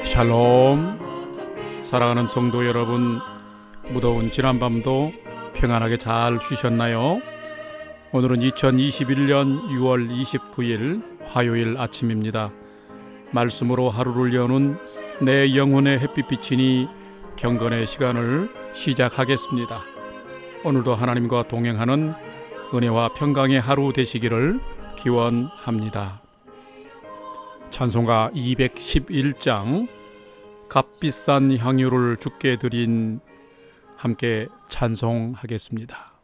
샬롬. 사랑하는 성도 여러분, 무더운 지난밤도 평안하게 잘 쉬셨나요? 오늘은 2021년 6월 29일 화요일 아침입니다. 말씀으로 하루를 여는 내 영혼의 햇빛비치니 경건의 시간을 시작하겠습니다. 오늘도 하나님과 동행하는 은혜와 평강의 하루 되시기를 기원합니다. 찬송가 211장 값비싼 향유를 주께 드린, 함께 찬송하겠습니다.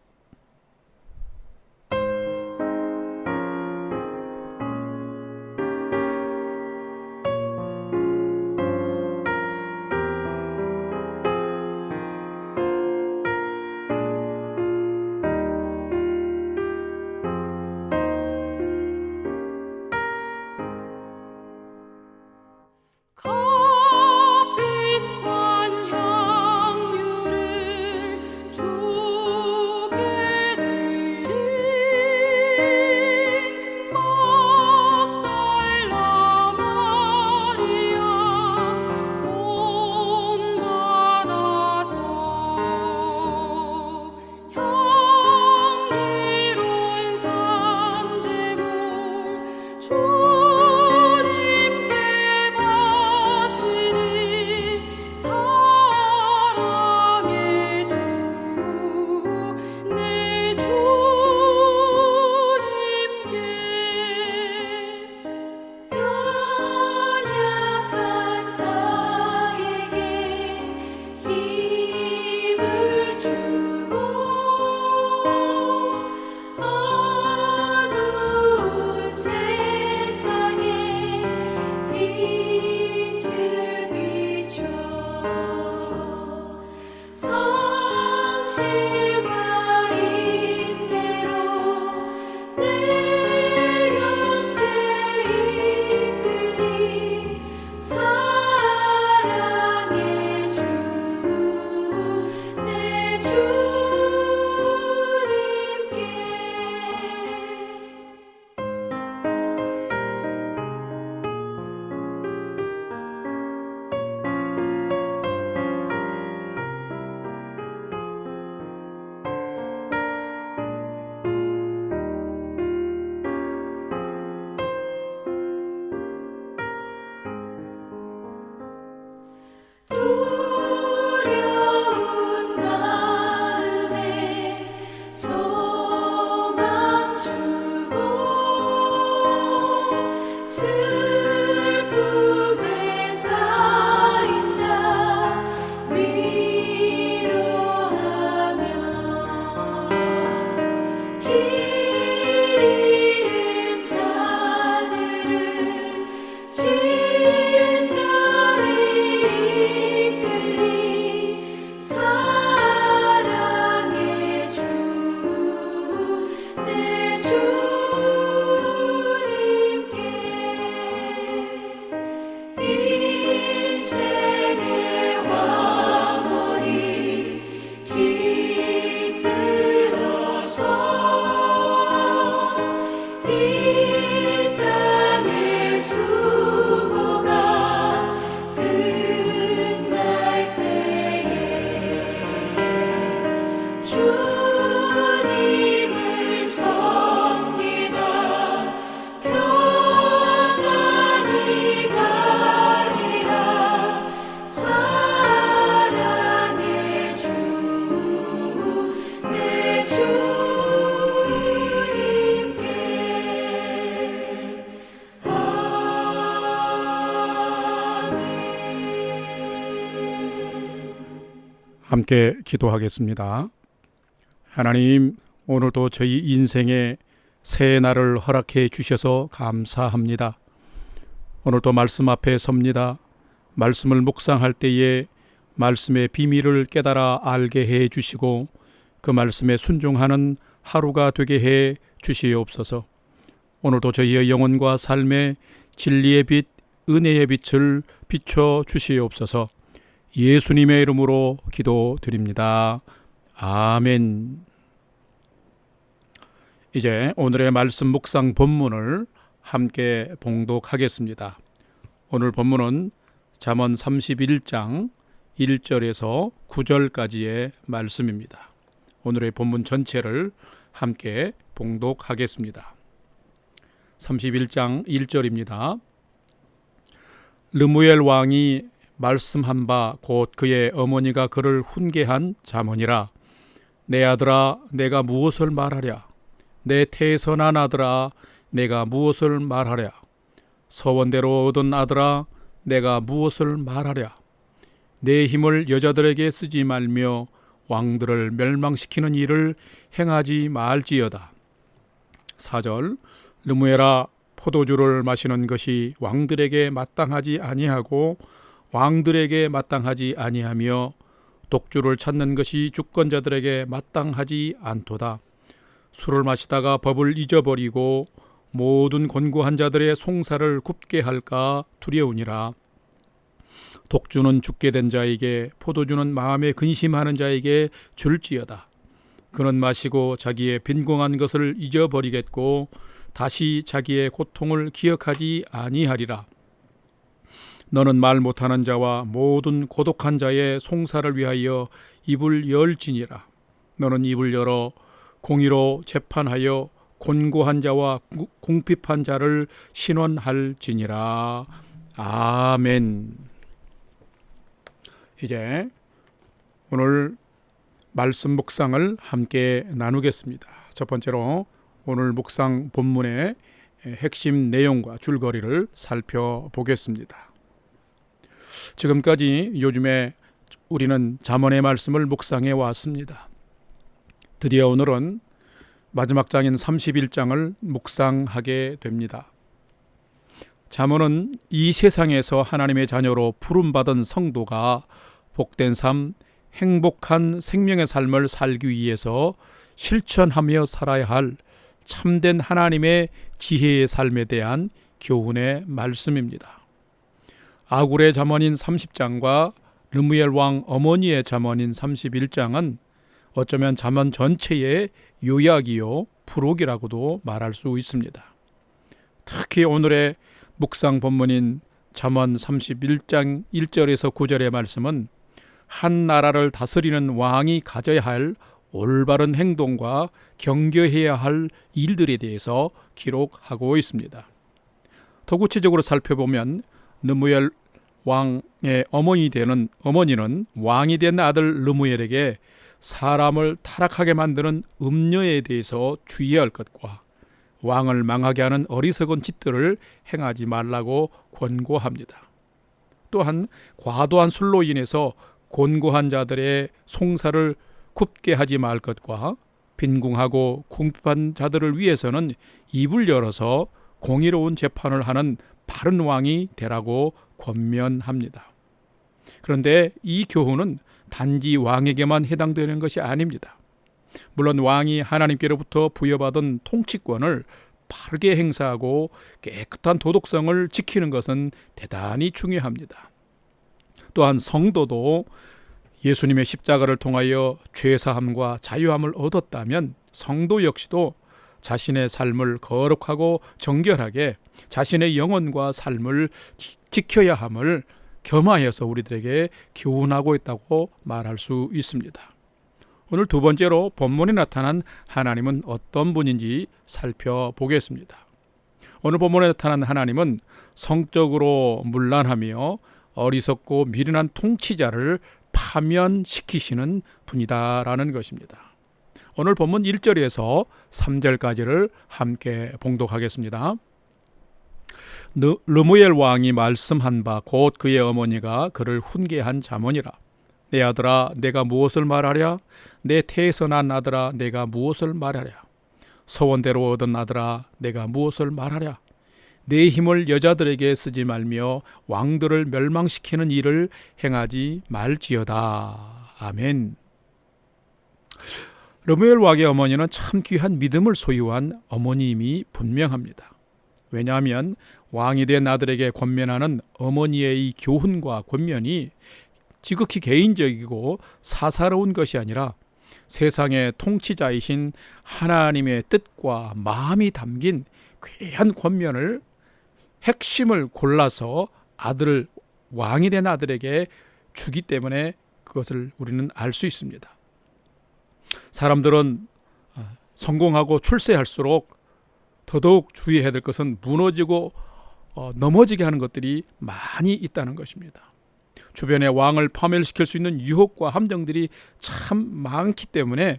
함께 기도하겠습니다. 하나님, 오늘도 저희 인생에 새 날을 허락해 주셔서 감사합니다. 오늘도 말씀 앞에 섭니다. 말씀을 묵상할 때에 말씀의 비밀을 깨달아 알게 해 주시고 그 말씀에 순종하는 하루가 되게 해 주시옵소서. 오늘도 저희의 영혼과 삶에 진리의 빛, 은혜의 빛을 비춰 주시옵소서. 예수님의 이름으로 기도드립니다. 아멘. 이제 오늘의 말씀 묵상 본문을 함께 봉독하겠습니다. 오늘 본문은 잠언 31장 1절에서 9절까지의 말씀입니다. 오늘의 본문 전체를 함께 봉독하겠습니다. 31장 1절입니다. 르무엘 왕이 말씀한 바 곧 그의 어머니가 그를 훈계한 잠언이라. 내 아들아, 내가 무엇을 말하랴? 내 태선한 아들아, 내가 무엇을 말하랴? 서원대로 얻은 아들아, 내가 무엇을 말하랴? 내 힘을 여자들에게 쓰지 말며 왕들을 멸망시키는 일을 행하지 말지어다. 4절. 르무엘아, 포도주를 마시는 것이 왕들에게 마땅하지 아니하고 왕들에게 마땅하지 아니하며 독주를 찾는 것이 주권자들에게 마땅하지 않도다. 술을 마시다가 법을 잊어버리고 모든 곤고한 자들의 송사를 굽게 할까 두려우니라. 독주는 죽게 된 자에게, 포도주는 마음에 근심하는 자에게 줄지어다. 그는 마시고 자기의 빈궁한 것을 잊어버리겠고 다시 자기의 고통을 기억하지 아니하리라. 너는 말 못하는 자와 모든 고독한 자의 송사를 위하여 입을 열지니라. 너는 입을 열어 공의로 재판하여 곤고한 자와 궁핍한 자를 신원할지니라. 아멘. 이제 오늘 말씀 묵상을 함께 나누겠습니다. 첫 번째로 오늘 묵상 본문의 핵심 내용과 줄거리를 살펴보겠습니다. 지금까지 요즘에 우리는 잠언의 말씀을 묵상해 왔습니다. 드디어 오늘은 마지막 장인 31장을 묵상하게 됩니다. 잠언은 이 세상에서 하나님의 자녀로 부름받은 성도가 복된 삶, 행복한 생명의 삶을 살기 위해서 실천하며 살아야 할 참된 하나님의 지혜의 삶에 대한 교훈의 말씀입니다. 아굴의 잠언인 30장과 르무엘 왕 어머니의 잠언인 31장은 어쩌면 잠언 전체의 요약이요 부록이라고도 말할 수 있습니다. 특히 오늘의 묵상 본문인 잠언 31장 1절에서 9절의 말씀은 한 나라를 다스리는 왕이 가져야 할 올바른 행동과 경계해야 할 일들에 대해서 기록하고 있습니다. 더 구체적으로 살펴보면 르무엘 왕의 어머니는 왕이 된 아들 르무엘에게 사람을 타락하게 만드는 음녀에 대해서 주의할 것과 왕을 망하게 하는 어리석은 짓들을 행하지 말라고 권고합니다. 또한 과도한 술로 인해서 곤고한 자들의 송사를 굽게 하지 말 것과 빈궁하고 궁핍한 자들을 위해서는 입을 열어서 공의로운 재판을 하는 바른 왕이 되라고 권면합니다. 그런데 이 교훈은 단지 왕에게만 해당되는 것이 아닙니다. 물론 왕이 하나님께로부터 부여받은 통치권을 바르게 행사하고 깨끗한 도덕성을 지키는 것은 대단히 중요합니다. 또한 성도도 예수님의 십자가를 통하여 죄사함과 자유함을 얻었다면 성도 역시도 자신의 삶을 거룩하고 정결하게 자신의 영혼과 삶을 지켜야 함을 겸하여서 우리들에게 교훈하고 있다고 말할 수 있습니다. 오늘 두 번째로 본문에 나타난 하나님은 어떤 분인지 살펴보겠습니다. 오늘 본문에 나타난 하나님은 성적으로 문란하며 어리석고 미련한 통치자를 파면시키시는 분이다라는 것입니다. 오늘 본문 1절에서 3절까지를 함께 봉독하겠습니다. 르무엘 왕이 말씀한 바 곧 그의 어머니가 그를 훈계한 잠언이라. 내 아들아, 내가 무엇을 말하랴? 내 태에서 난 아들아, 내가 무엇을 말하랴? 서원대로 얻은 아들아, 내가 무엇을 말하랴? 내 힘을 여자들에게 쓰지 말며 왕들을 멸망시키는 일을 행하지 말지어다. 아멘. 르무엘 왕의 어머니는 참 귀한 믿음을 소유한 어머님이 분명합니다. 왜냐하면 왕이 된 아들에게 권면하는 어머니의 이 교훈과 권면이 지극히 개인적이고 사사로운 것이 아니라 세상의 통치자이신 하나님의 뜻과 마음이 담긴 귀한 권면을 핵심을 골라서 아들 왕이 된 아들에게 주기 때문에 그것을 우리는 알 수 있습니다. 사람들은 성공하고 출세할수록 더더욱 주의해야 될 것은 무너지고 넘어지게 하는 것들이 많이 있다는 것입니다. 주변에 왕을 파멸시킬 수 있는 유혹과 함정들이 참 많기 때문에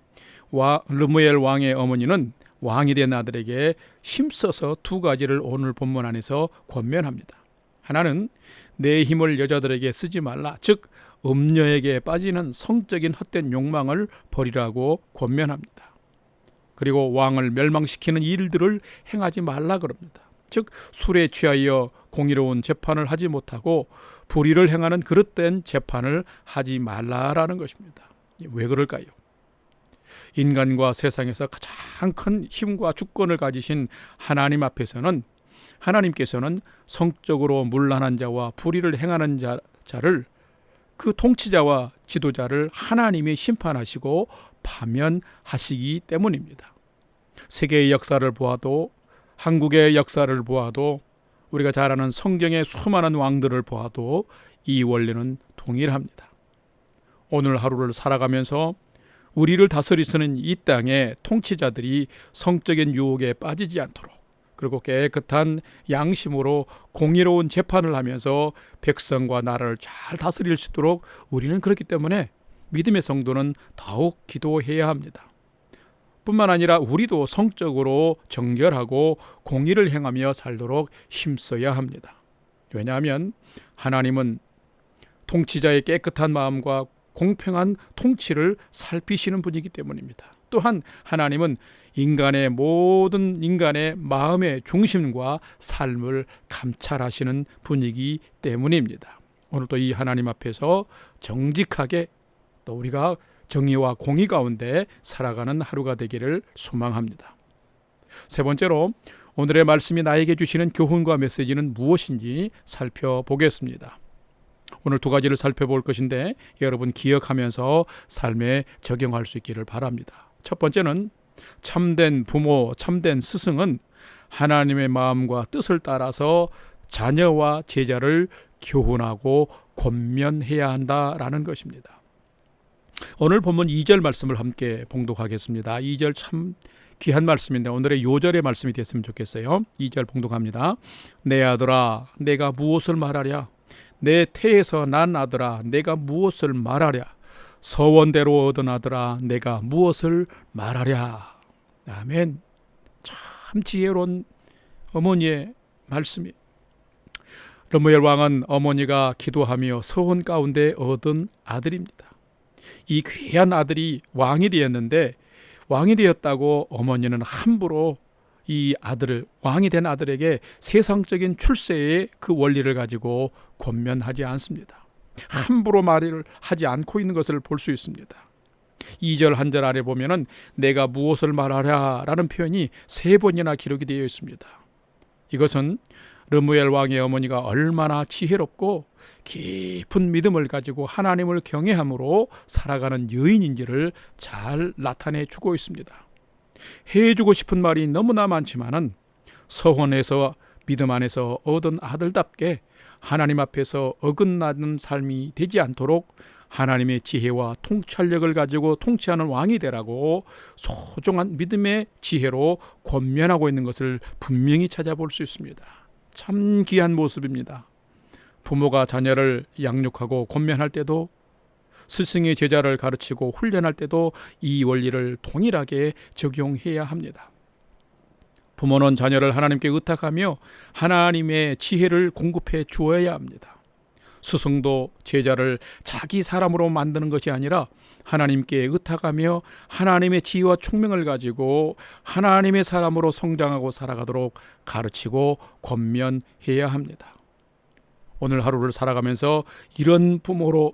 르무엘 왕의 어머니는 왕이 된 아들에게 힘써서 두 가지를 오늘 본문 안에서 권면합니다. 하나는 내 힘을 여자들에게 쓰지 말라, 즉 음녀에게 빠지는 성적인 헛된 욕망을 버리라고 권면합니다. 그리고 왕을 멸망시키는 일들을 행하지 말라 그럽니다. 즉 술에 취하여 공의로운 재판을 하지 못하고 불의를 행하는 그릇된 재판을 하지 말라라는 것입니다. 왜 그럴까요? 인간과 세상에서 가장 큰 힘과 주권을 가지신 하나님 앞에서는 하나님께서는 성적으로 문란한 자와 불의를 행하는 자를, 그 통치자와 지도자를 하나님이 심판하시고 파면하시기 때문입니다. 세계의 역사를 보아도, 한국의 역사를 보아도, 우리가 잘 아는 성경의 수많은 왕들을 보아도 이 원리는 동일합니다. 오늘 하루를 살아가면서 우리를 다스리시는 이 땅의 통치자들이 성적인 유혹에 빠지지 않도록, 그리고 깨끗한 양심으로 공의로운 재판을 하면서 백성과 나라를 잘 다스릴 수 있도록 우리는 그렇기 때문에 믿음의 성도는 더욱 기도해야 합니다. 뿐만 아니라 우리도 성적으로 정결하고 공의를 행하며 살도록 힘써야 합니다. 왜냐하면 하나님은 통치자의 깨끗한 마음과 공평한 통치를 살피시는 분이기 때문입니다. 또한 하나님은 모든 인간의 마음의 중심과 삶을 감찰하시는 분이기 때문입니다. 오늘도 이 하나님 앞에서 정직하게, 또 우리가 정의와 공의 가운데 살아가는 하루가 되기를 소망합니다. 세 번째로, 오늘의 말씀이 나에게 주시는 교훈과 메시지는 무엇인지 살펴보겠습니다. 오늘 두 가지를 살펴볼 것인데 여러분 기억하면서 삶에 적용할 수 있기를 바랍니다. 첫 번째는, 참된 부모, 참된 스승은 하나님의 마음과 뜻을 따라서 자녀와 제자를 교훈하고 권면해야 한다라는 것입니다. 오늘 본문 2절 말씀을 함께 봉독하겠습니다. 2절 참 귀한 말씀인데 오늘의 요절의 말씀이 됐으면 좋겠어요. 2절 봉독합니다. 내 아들아, 내가 무엇을 말하랴? 내 태에서 난 아들아, 내가 무엇을 말하랴? 서원대로 얻은 아들아, 내가 무엇을 말하랴? 아멘. 참 지혜로운 어머니의 말씀이. 르무엘 왕은 어머니가 기도하며 서원 가운데 얻은 아들입니다. 이 귀한 아들이 왕이 되었는데, 왕이 되었다고 어머니는 함부로 이 아들을, 왕이 된 아들에게 세상적인 출세의 그 원리를 가지고 권면하지 않습니다. 함부로 말을 하지 않고 있는 것을 볼 수 있습니다. 2절 한 절 아래 보면은 내가 무엇을 말하랴 라는 표현이 3번이나 기록이 되어 있습니다. 이것은 르무엘 왕의 어머니가 얼마나 지혜롭고 깊은 믿음을 가지고 하나님을 경외함으로 살아가는 여인인지를 잘 나타내 주고 있습니다. 해주고 싶은 말이 너무나 많지만은 서원에서 믿음 안에서 얻은 아들답게 하나님 앞에서 어긋나는 삶이 되지 않도록 하나님의 지혜와 통찰력을 가지고 통치하는 왕이 되라고 소중한 믿음의 지혜로 권면하고 있는 것을 분명히 찾아볼 수 있습니다. 참 귀한 모습입니다. 부모가 자녀를 양육하고 권면할 때도, 스승이 제자를 가르치고 훈련할 때도 이 원리를 동일하게 적용해야 합니다. 부모는 자녀를 하나님께 의탁하며 하나님의 지혜를 공급해 주어야 합니다. 스승도 제자를 자기 사람으로 만드는 것이 아니라 하나님께 의탁하며 하나님의 지혜와 총명을 가지고 하나님의 사람으로 성장하고 살아가도록 가르치고 권면해야 합니다. 오늘 하루를 살아가면서 이런 부모로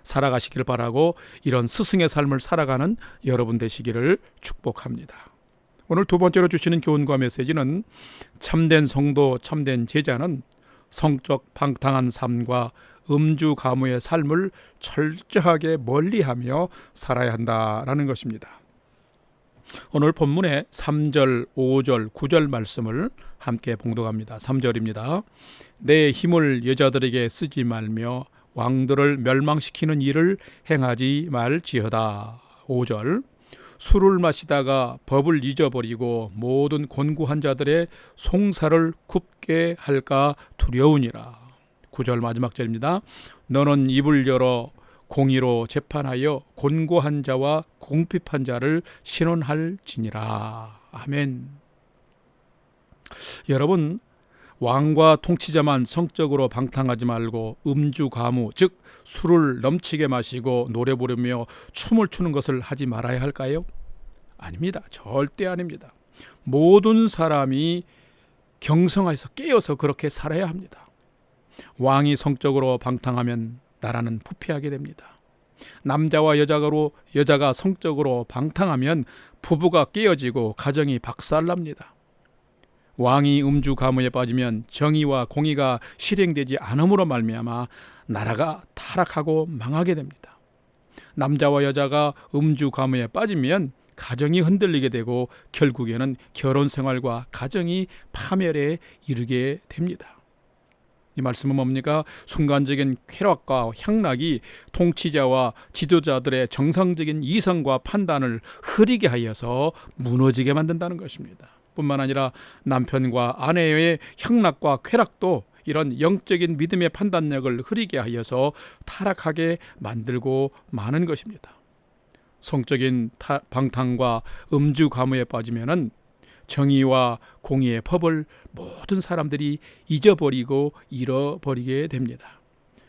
살아가시길 바라고 이런 스승의 삶을 살아가는 여러분 되시기를 축복합니다. 오늘 두 번째로 주시는 교훈과 메시지는, 참된 성도, 참된 제자는 성적 방탕한 삶과 음주 가무의 삶을 철저하게 멀리하며 살아야 한다라는 것입니다. 오늘 본문의 3절, 5절, 9절 말씀을 함께 봉독합니다. 3절입니다. 내 힘을 여자들에게 쓰지 말며 왕들을 멸망시키는 일을 행하지 말지어다. 5절, 술을 마시다가 법을 잊어버리고 모든 곤고한 자들의 송사를 굽게 할까 두려우니라. 9절 마지막 절입니다. 너는 입을 열어 공의로 재판하여 곤고한 자와 궁핍한 자를 신원할지니라. 아멘. 여러분, 왕과 통치자만 성적으로 방탕하지 말고 음주 가무, 즉 술을 넘치게 마시고 노래 부르며 춤을 추는 것을 하지 말아야 할까요? 아닙니다. 절대 아닙니다. 모든 사람이 경성하여서 깨어서 그렇게 살아야 합니다. 왕이 성적으로 방탕하면 나라는 부패하게 됩니다. 남자와 여자가 성적으로 방탕하면 부부가 깨어지고 가정이 박살납니다. 왕이 음주 가무에 빠지면 정의와 공의가 실행되지 않음으로 말미암아 나라가 타락하고 망하게 됩니다. 남자와 여자가 음주 가무에 빠지면 가정이 흔들리게 되고 결국에는 결혼 생활과 가정이 파멸에 이르게 됩니다. 이 말씀은 뭡니까? 순간적인 쾌락과 향락이 통치자와 지도자들의 정상적인 이성과 판단을 흐리게 하여서 무너지게 만든다는 것입니다. 뿐만 아니라 남편과 아내의 향락과 쾌락도 이런 영적인 믿음의 판단력을 흐리게 하여서 타락하게 만들고 마는 것입니다. 성적인 방탕과 음주 가무에 빠지면은 정의와 공의의 법을 모든 사람들이 잊어버리고 잃어버리게 됩니다.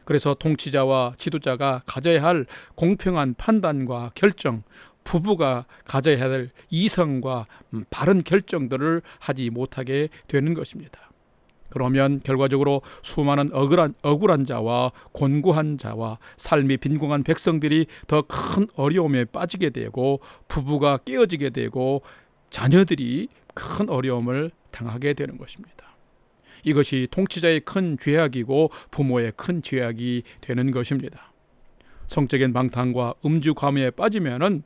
그래서 통치자와 지도자가 가져야 할 공평한 판단과 결정, 부부가 가져야 할 이성과 바른 결정들을 하지 못하게 되는 것입니다. 그러면 결과적으로 수많은 억울한 자와 곤고한 자와 삶이 빈궁한 백성들이 더 큰 어려움에 빠지게 되고 부부가 깨어지게 되고 자녀들이 큰 어려움을 당하게 되는 것입니다. 이것이 통치자의 큰 죄악이고 부모의 큰 죄악이 되는 것입니다. 성적인 방탕과 음주 가무에 빠지면은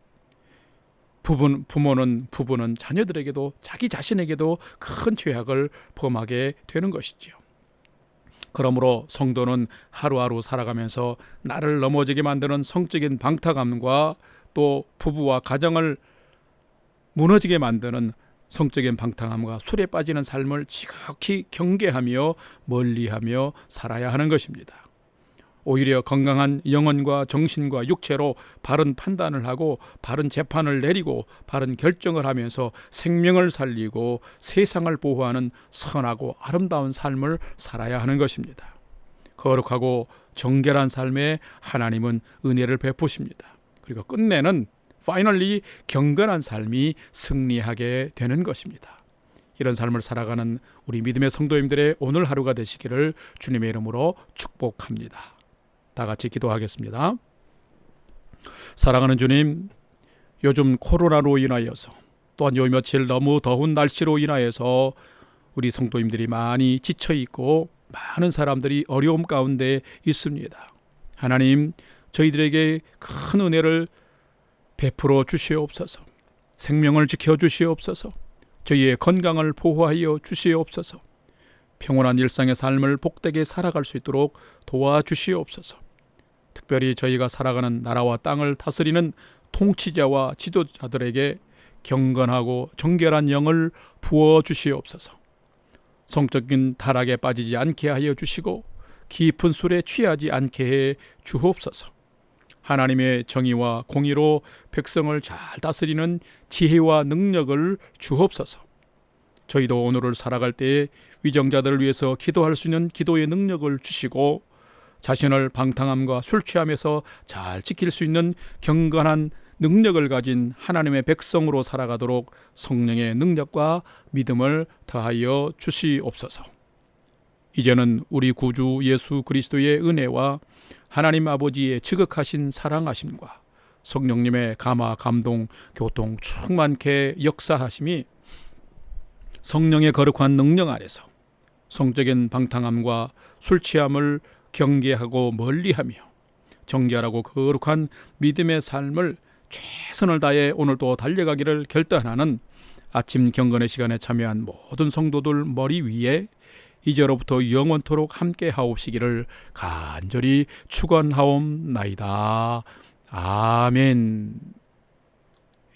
부부는 자녀들에게도 자기 자신에게도 큰 죄악을 범하게 되는 것이지요. 그러므로 성도는 하루하루 살아가면서 나를 넘어지게 만드는 성적인 방탕함과 또 부부와 가정을 무너지게 만드는 성적인 방탕함과 술에 빠지는 삶을 지극히 경계하며 멀리하며 살아야 하는 것입니다. 오히려 건강한 영혼과 정신과 육체로 바른 판단을 하고 바른 재판을 내리고 바른 결정을 하면서 생명을 살리고 세상을 보호하는 선하고 아름다운 삶을 살아야 하는 것입니다. 거룩하고 정결한 삶에 하나님은 은혜를 베푸십니다. 그리고 끝내는 파이널리 경건한 삶이 승리하게 되는 것입니다. 이런 삶을 살아가는 우리 믿음의 성도님들의 오늘 하루가 되시기를 주님의 이름으로 축복합니다. 다 같이 기도하겠습니다. 사랑하는 주님, 요즘 코로나로 인하여서 또한 요 며칠 너무 더운 날씨로 인하여서 우리 성도님들이 많이 지쳐있고 많은 사람들이 어려움 가운데 있습니다. 하나님, 저희들에게 큰 은혜를 베풀어 주시옵소서. 생명을 지켜주시옵소서. 저희의 건강을 보호하여 주시옵소서. 평온한 일상의 삶을 복되게 살아갈 수 있도록 도와주시옵소서. 특별히 저희가 살아가는 나라와 땅을 다스리는 통치자와 지도자들에게 경건하고 정결한 영을 부어주시옵소서. 성적인 타락에 빠지지 않게 하여 주시고 깊은 술에 취하지 않게 해 주옵소서. 하나님의 정의와 공의로 백성을 잘 다스리는 지혜와 능력을 주옵소서. 저희도 오늘을 살아갈 때에 위정자들을 위해서 기도할 수 있는 기도의 능력을 주시고 자신을 방탕함과 술 취함에서 잘 지킬 수 있는 경건한 능력을 가진 하나님의 백성으로 살아가도록 성령의 능력과 믿음을 더하여 주시옵소서. 이제는 우리 구주 예수 그리스도의 은혜와 하나님 아버지의 지극하신 사랑하심과 성령님의 감화, 감동, 교통 충만케 역사하심이 성령의 거룩한 능력 아래서 성적인 방탕함과 술 취함을 경계하고 멀리하며 정결하고 거룩한 믿음의 삶을 최선을 다해 오늘도 달려가기를 결단하는 아침 경건의 시간에 참여한 모든 성도들 머리 위에 이제로부터 영원토록 함께 하옵시기를 간절히 축원하옵나이다. 아멘.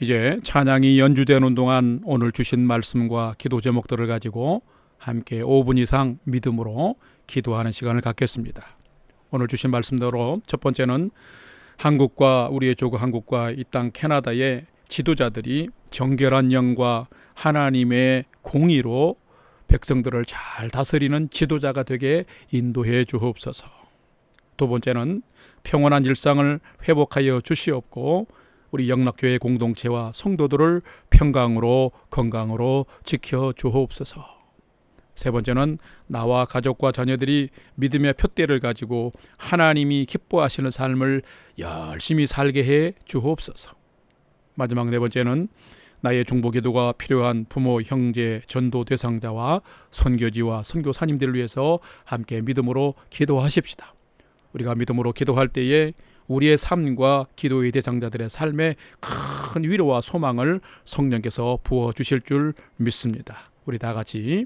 이제 찬양이 연주되는 동안 오늘 주신 말씀과 기도 제목들을 가지고 함께 5분 이상 믿음으로 기도하는 시간을 갖겠습니다. 오늘 주신 말씀대로 첫 번째는 한국과 우리의 조국 한국과 이 땅 캐나다의 지도자들이 정결한 영과 하나님의 공의로 백성들을 잘 다스리는 지도자가 되게 인도해 주옵소서. 두 번째는 평온한 일상을 회복하여 주시옵고 우리 영락교회 공동체와 성도들을 평강으로 건강으로 지켜 주옵소서. 세 번째는 나와 가족과 자녀들이 믿음의 푯대를 가지고 하나님이 기뻐하시는 삶을 열심히 살게 해 주옵소서. 마지막 네 번째는 나의 중보기도가 필요한 부모, 형제, 전도 대상자와 선교지와 선교사님들을 위해서 함께 믿음으로 기도하십시다. 우리가 믿음으로 기도할 때에 우리의 삶과 기도의 대상자들의 삶에 큰 위로와 소망을 성령께서 부어주실 줄 믿습니다. 우리 다 같이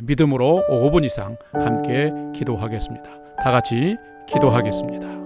믿음으로 5분 이상 함께 기도하겠습니다. 다 같이 기도하겠습니다.